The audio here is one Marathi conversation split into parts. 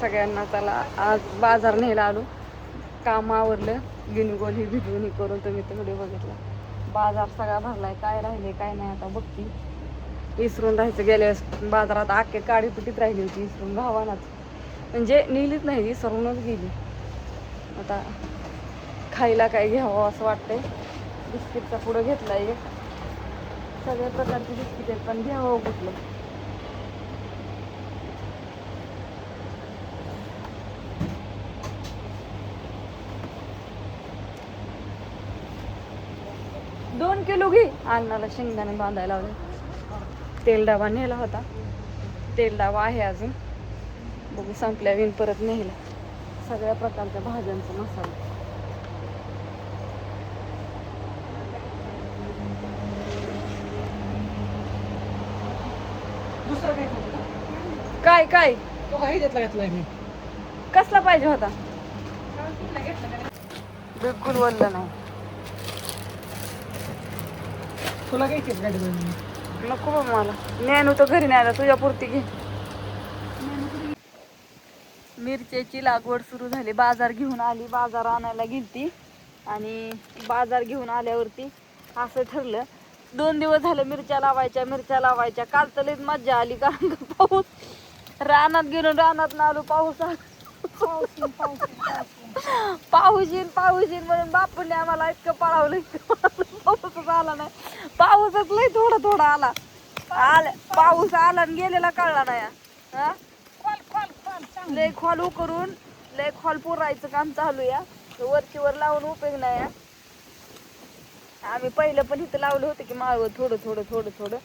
सगळ्यांना चला आज बाजार न्यायला आलो. काम आवरलं, गिनीगोल ही भिजवून ही करून तुम्ही तर व्हिडिओ बघितला. बाजार सगळा भरलाय, काय राहिले काय नाही आता बघती. इसरून राहायचं, गेल्या वेळेस बाजारात आखे काडीपिटीत राहिली होती, इसरून गावानाच म्हणजे नेलीच नाही, इसरूनच गेली. आता खायला काय घ्यावं असं वाटतंय. बिस्किटचा पुढं घेतला एक, सगळ्या प्रकारचे बिस्किट आहेत पण घ्यावं कुठलं. दोन किलो घे. अन्नाला शेंगदाणे बांधायला लावले. तेल डबा नेला होता, तेल डबा आहे अजून, बघू संपल्या विन परत नेला. सगळ्या प्रकारच्या भाज्यांचा मसाला. काय काय तो काही घेतलाय मी. कसला पाहिजे होता? बिलकुल बोललं नाही. तुला घ्यायची गाडी? नको बाबा मला, नेनू तर घरी नाही आला, तुझ्या पुरती घे. मिरच्याची लागवड सुरू झाली. बाजार घेऊन आली, बाजार आणायला गेलती आणि बाजार घेऊन आल्यावरती असं ठरलं 2 दिवस झाले मिरच्या लावायच्या. काल तर लईच मज्जा आली, कारण पाऊस रानात गेलो, रानात आलो, पाऊस येईल म्हणून बापूने आम्हाला इतकं पळावलं, पाऊसच आला नाही. पाऊसच लय थोडा आला. पाऊस आला आणि गेलेला कळला नाही. हा, लय खोल करून लय खोल पुरायचं काम चालू या, वरची वर लावून उपयोग नाही. आम्ही पहिलं पण इथं लावलं होतं की माळवं, थोडं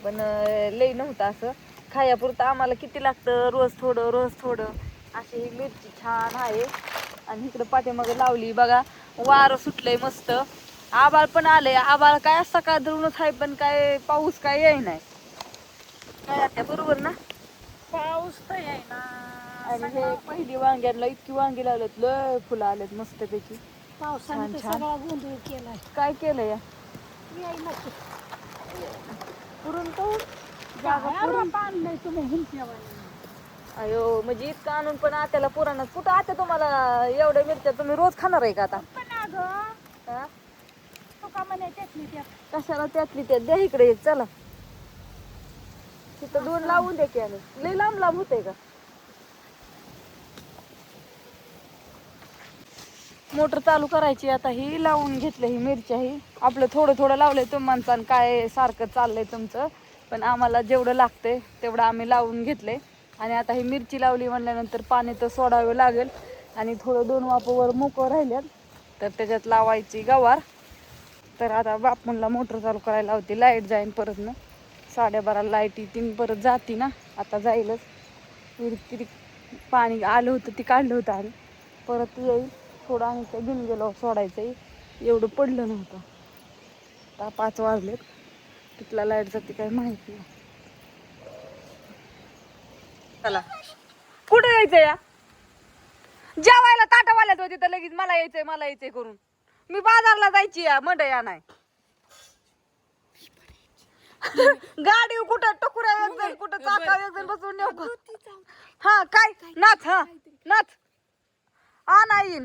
पण लय नव्हतं. असं खायापुरतं आम्हाला किती लागतं, रोज थोडं अशी ही मिरची छान आहे. आणि इकडं पाठीमागं लावली बघा, वारं सुटलंय मस्त, आबाळ पण आलंय. आबाळ काय सकाळ धरूनच आहे, पण काय पाऊस काय येई नाही. काय आता बरोबर ना, पाऊस तर आहे ना. आणि हे पहिली वांग्याला इतकी वांगी लावलेत, लय फुलं आलेत मस्त पैकी. पावसाने सगळा गोंधळ केलाय. काय केलं या यायला पुरून तो आणलंय तुम्ही हिंडण्यावाले. अयो, म्हणजे इतकं आणून पण आत्याला पुराणात कुठं. आता तुम्हाला एवढ्या मिरच्या तुम्ही रोज खाणार आहे का आता? हा? कशाला त्यातली त्यात द्या इकडे एक, चला तिथं 2 लावून द्या की. आम्ही लय लांब होते का? मोटर चालू करायची आता. ही लावून घेतलं, ही मिरच्या ही आपलं थोडं लावलंय. तुम्हाला काय सारखं चाललंय तुमचं, पण आम्हाला जेवढं लागतंय तेवढं आम्ही लावून घेतलंय. आणि आता ही मिरची लावली म्हणल्यानंतर पाणी तर सोडावं लागेल. आणि थोडं 2 वापावर मोकळं राहिल्यात तर त्याच्यात लावायची गवार. तर आता बापूंला मोटर चालू करायला लावते. लाईट जाईन परत ना, 12:30 लाईट येते परत जाती ना. आता जाईलच. किती पाणी आलं होतं ते काढलं होतं आणि परत येईल. थोडं आणि काय घेऊन गेलो सोडायचं, एवढं पडलं नव्हतं. आता 5 वाजलेत, तिथला लाईट जाते काय माहिती नाही. चला कुठे यायचं या जेवायला? ताटावाल्यात होती तर लगेच मला यायचंय करून. मी बाजारला जायची या, मंडया नाही. गाडी कुठं टकुरा एक जण, कुठं चाका एक जण बसून नेऊ का? हा काय नाच, हा नाच. नाही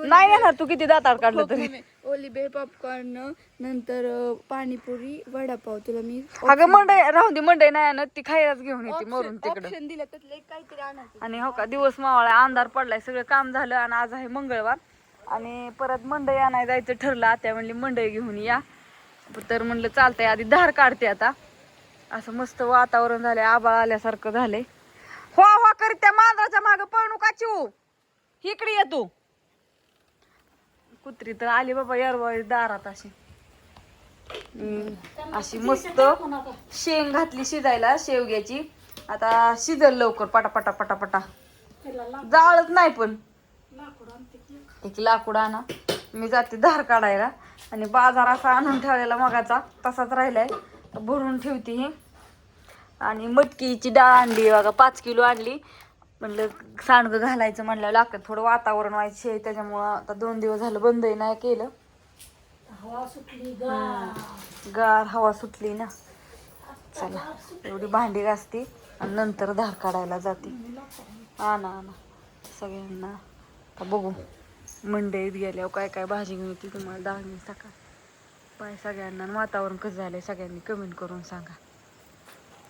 नाही येणार तू किती दातार काढलं तरी. ओलिबे पॉपकॉर्न, नंतर पाणीपुरी, वडापाव. तुला मी अगं मंडई राहून दे, मंडई नाही आणत ती, खायलाच घेऊन येते मरून तिकडं. ऑप्शन दिलं त्यातलं एक काहीतरी आणायचं. आणि हो का, दिवस मावळा, अंधार पडलाय, सगळं काम झालं. आणि आज आहे मंगळवार आणि परत मंडई आणायला जायचं ठरलं. आता म्हणली मंडई घेऊन या, तर म्हणलं चालतंय. आधी धार काढते आता. असं मस्त वातावरण झालंय, आबाळ आल्यासारखं झालंय. हो करीत त्या मांजराच्या मागं पळणू का चिऊ, इकडे येतो. कुत्री तर आली बाबा यारवाळी दारात. अशी मस्त शेंग घातली शिजायला, शेवग्याची. आता शिजल लवकर पटापटा. जाळत नाही पण एक लाकूड आणा. मी जाते धार काढायला. आणि बाजार असा आणून ठेवलेला मगाचा तसाच राहिलाय, भरून ठेवते ही. आणि मटकीची डाळ आणली बघा, 5 किलो आणली. म्हणलं सांडगं घालायचं म्हणलं लागतं, थोडं वातावरण व्हायचं त्याच्यामुळं. आता 2 दिवस झालं बंदही नाही केलं. हवा सुटली, गार हवा सुटली ना. चला एवढी भांडी घासते आणि नंतर धार काढायला जाते. आणा आणा सगळ्यांना. आता बघू मंडईत गेल्यावर काय काय भाजी घेऊन येते तुम्हाला दाखवेन सकाळ. बाय सगळ्यांना. आणि वातावरण कसं झालंय सगळ्यांनी कमेंट करून सांगा.